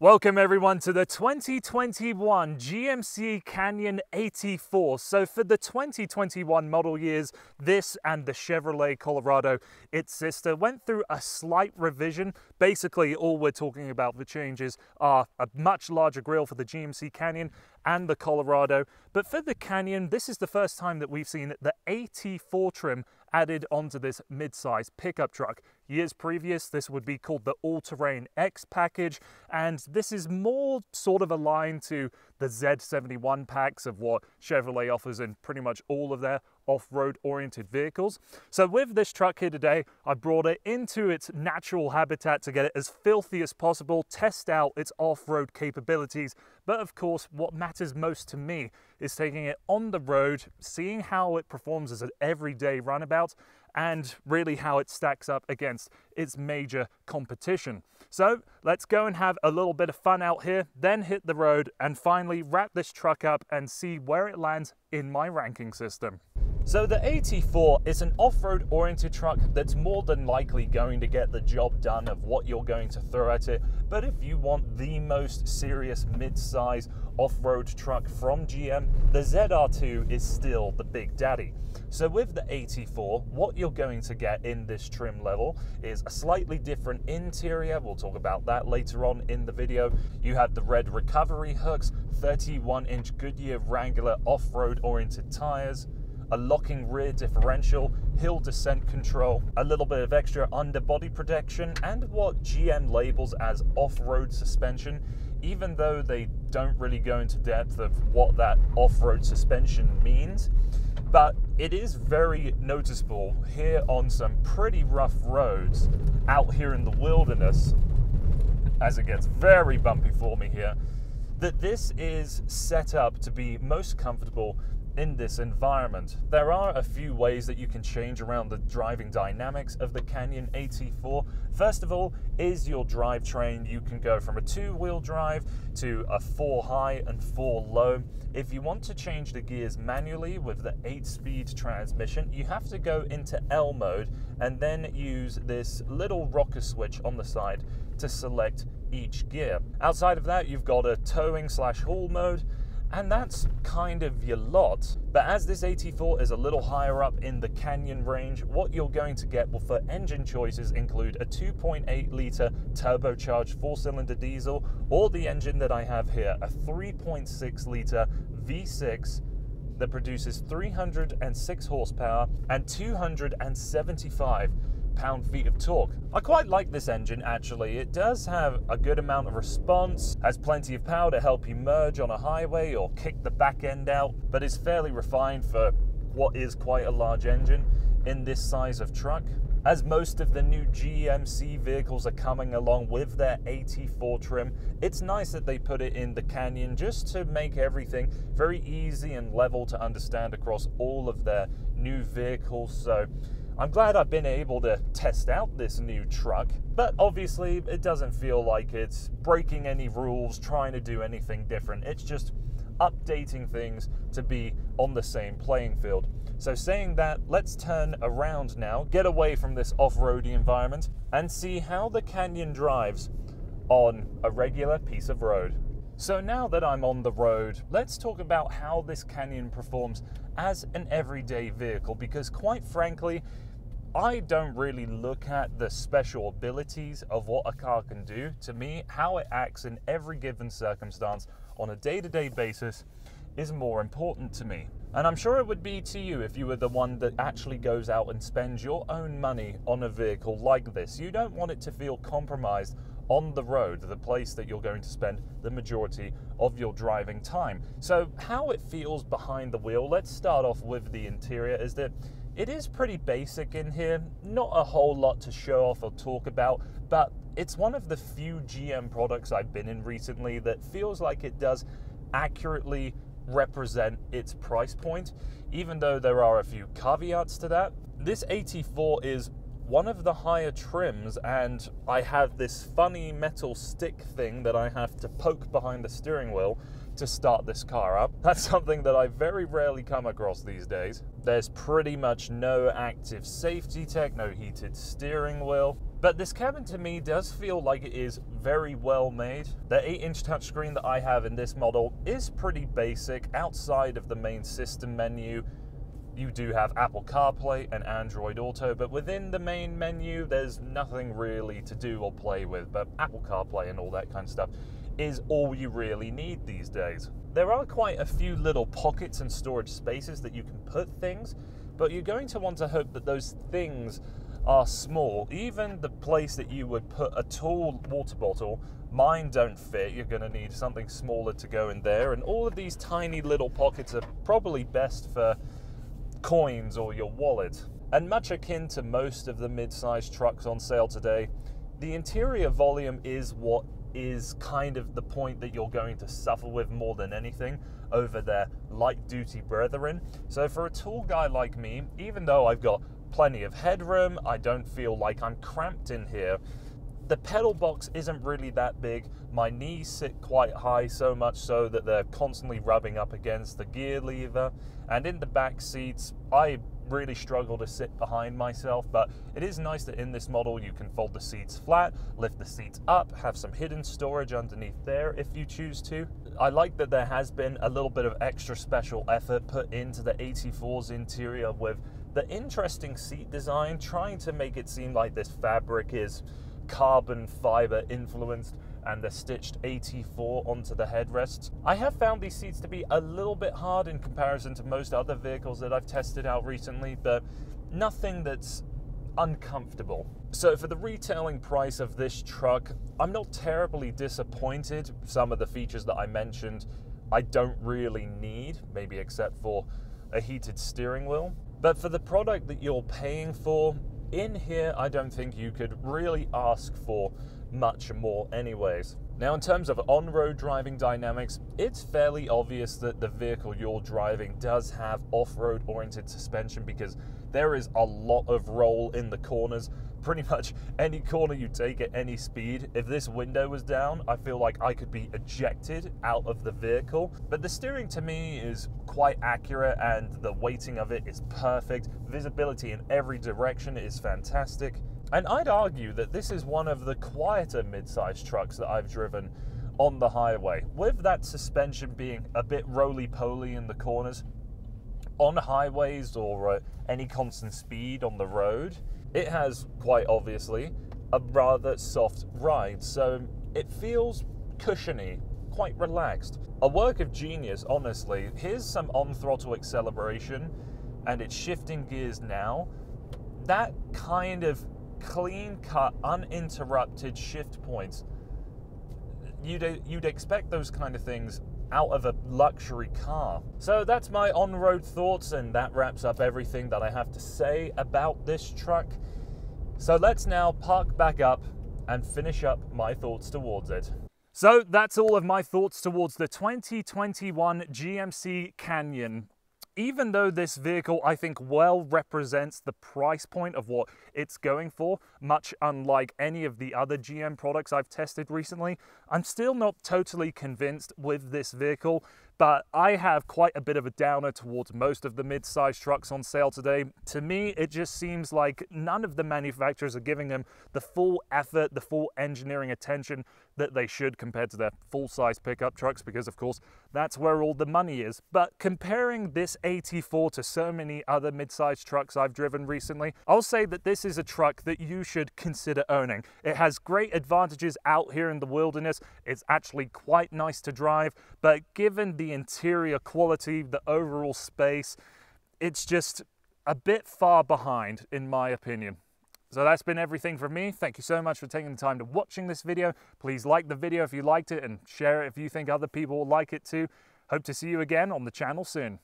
Welcome everyone to the 2021 GMC Canyon AT4. So for the 2021 model years, this and the Chevrolet Colorado, its sister, went through a slight revision. Basically, all we're talking about the changes are a much larger grille for the GMC Canyon and the Colorado. But for the Canyon, this is the first time that we've seen the AT4 trim added onto this mid-size pickup truck. Years previous, this would be called the All-Terrain X package, and this is more sort of aligned to the Z71 packs of what Chevrolet offers in pretty much all of their off-road oriented vehicles. So with this truck here today, I brought it into its natural habitat to get it as filthy as possible, test out its off-road capabilities. But of course, what matters most to me is taking it on the road, seeing how it performs as an everyday runabout, and really how it stacks up against its major competition. So let's go and have a little bit of fun out here, then hit the road and finally wrap this truck up and see where it lands in my ranking system. So the AT4 is an off-road oriented truck that's more than likely going to get the job done of what you're going to throw at it. But if you want the most serious mid-size off-road truck from GM, the ZR2 is still the big daddy. So with the AT4, what you're going to get in this trim level is a slightly different interior. We'll talk about that later on in the video. You have the red recovery hooks, 31-inch Goodyear Wrangler off-road oriented tires, a locking rear differential, hill descent control, a little bit of extra underbody protection, and what GM labels as off-road suspension, even though they don't really go into depth of what that off-road suspension means. But it is very noticeable here on some pretty rough roads out here in the wilderness, as it gets very bumpy for me here, that this is set up to be most comfortable in this environment. There are a few ways that you can change around the driving dynamics of the Canyon AT4. First of all is your drivetrain. You can go from a 2-wheel drive to a 4 high and 4 low. If you want to change the gears manually with the 8-speed transmission, you have to go into L mode and then use this little rocker switch on the side to select each gear. Outside of that, you've got a towing/haul mode, and that's kind of your lot. But as this AT4 is a little higher up in the Canyon range, what you're going to get for engine choices include a 2.8 litre turbocharged 4-cylinder diesel, or the engine that I have here, a 3.6 litre V6 that produces 306 horsepower and 275 pound-feet of torque. I quite like this engine actually. It does have a good amount of response, has plenty of power to help you merge on a highway or kick the back end out, but is fairly refined for what is quite a large engine in this size of truck. As most of the new GMC vehicles are coming along with their AT4 trim, it's nice that they put it in the Canyon just to make everything very easy and level to understand across all of their new vehicles. So I'm glad I've been able to test out this new truck, but obviously it doesn't feel like it's breaking any rules, trying to do anything different. It's just updating things to be on the same playing field. So saying that, let's turn around now, get away from this off-roady environment, and see how the Canyon drives on a regular piece of road. So now that I'm on the road, let's talk about how this Canyon performs as an everyday vehicle, because quite frankly, I don't really look at the special abilities of what a car can do. To me, how it acts in every given circumstance on a day-to-day basis is more important to me. And I'm sure it would be to you if you were the one that actually goes out and spends your own money on a vehicle like this. You don't want it to feel compromised on the road, the place that you're going to spend the majority of your driving time. So how it feels behind the wheel, let's start off with the interior, is that it is pretty basic in here, not a whole lot to show off or talk about, but it's one of the few GM products I've been in recently that feels like it does accurately represent its price point, even though there are a few caveats to that. This AT4 is one of the higher trims, and I have this funny metal stick thing that I have to poke behind the steering wheel to start this car up. That's something that I very rarely come across these days. There's pretty much no active safety tech, no heated steering wheel. But this cabin to me does feel like it is very well made. The 8-inch touchscreen that I have in this model is pretty basic. Outside of the main system menu, you do have Apple CarPlay and Android Auto, but within the main menu, there's nothing really to do or play with. But Apple CarPlay and all that kind of stuff is all you really need these days. There are quite a few little pockets and storage spaces that you can put things, but you're going to want to hope that those things are small. Even the place that you would put a tall water bottle, mine don't fit. You're going to need something smaller to go in there, and all of these tiny little pockets are probably best for coins or your wallet. And much akin to most of the mid-sized trucks on sale today, the interior volume is what is kind of the point that you're going to suffer with more than anything over their light-duty brethren. So for a tall guy like me, even though I've got plenty of headroom, I don't feel like I'm cramped in here. The pedal box isn't really that big. My knees sit quite high, so much so that they're constantly rubbing up against the gear lever. And in the back seats, I really struggle to sit behind myself, but it is nice that in this model you can fold the seats flat, lift the seats up, have some hidden storage underneath there if you choose to. I like that there has been a little bit of extra special effort put into the AT4's interior with the interesting seat design, trying to make it seem like this fabric is carbon fiber influenced and the stitched AT4 onto the headrests. I have found these seats to be a little bit hard in comparison to most other vehicles that I've tested out recently, but nothing that's uncomfortable. So for the retailing price of this truck, I'm not terribly disappointed. Some of the features that I mentioned I don't really need, maybe except for a heated steering wheel. But for the product that you're paying for, in here, I don't think you could really ask for much more anyways. Now, in terms of on-road driving dynamics, it's fairly obvious that the vehicle you're driving does have off-road oriented suspension because there is a lot of roll in the corners. Pretty much any corner you take at any speed, if this window was down, I feel like I could be ejected out of the vehicle. But the steering to me is quite accurate and the weighting of it is perfect. Visibility in every direction is fantastic. And I'd argue that this is one of the quieter mid-sized trucks that I've driven on the highway. With that suspension being a bit roly-poly in the corners, on highways or any constant speed on the road, it has, quite obviously, a rather soft ride, so it feels cushiony, quite relaxed. A work of genius, honestly. Here's some on-throttle acceleration, and it's shifting gears now. That kind of clean-cut, uninterrupted shift points, you'd expect those kind of things out of a luxury car. So that's my on-road thoughts, and that wraps up everything that I have to say about this truck. So let's now park back up and finish up my thoughts towards it. So that's all of my thoughts towards the 2021 GMC Canyon. Even though this vehicle, I think, well represents the price point of what it's going for, much unlike any of the other GM products I've tested recently, I'm still not totally convinced with this vehicle, but I have quite a bit of a downer towards most of the mid-sized trucks on sale today. To me, it just seems like none of the manufacturers are giving them the full effort, the full engineering attention that they should compared to their full-size pickup trucks, because of course, that's where all the money is. But comparing this AT4 to so many other mid-sized trucks I've driven recently, I'll say that this is a truck that you should consider owning. It has great advantages out here in the wilderness. It's actually quite nice to drive, but given the interior quality, the overall space, it's just a bit far behind in my opinion. So that's been everything from me. Thank you so much for taking the time to watching this video. Please like the video if you liked it and share it if you think other people will like it too. Hope to see you again on the channel soon.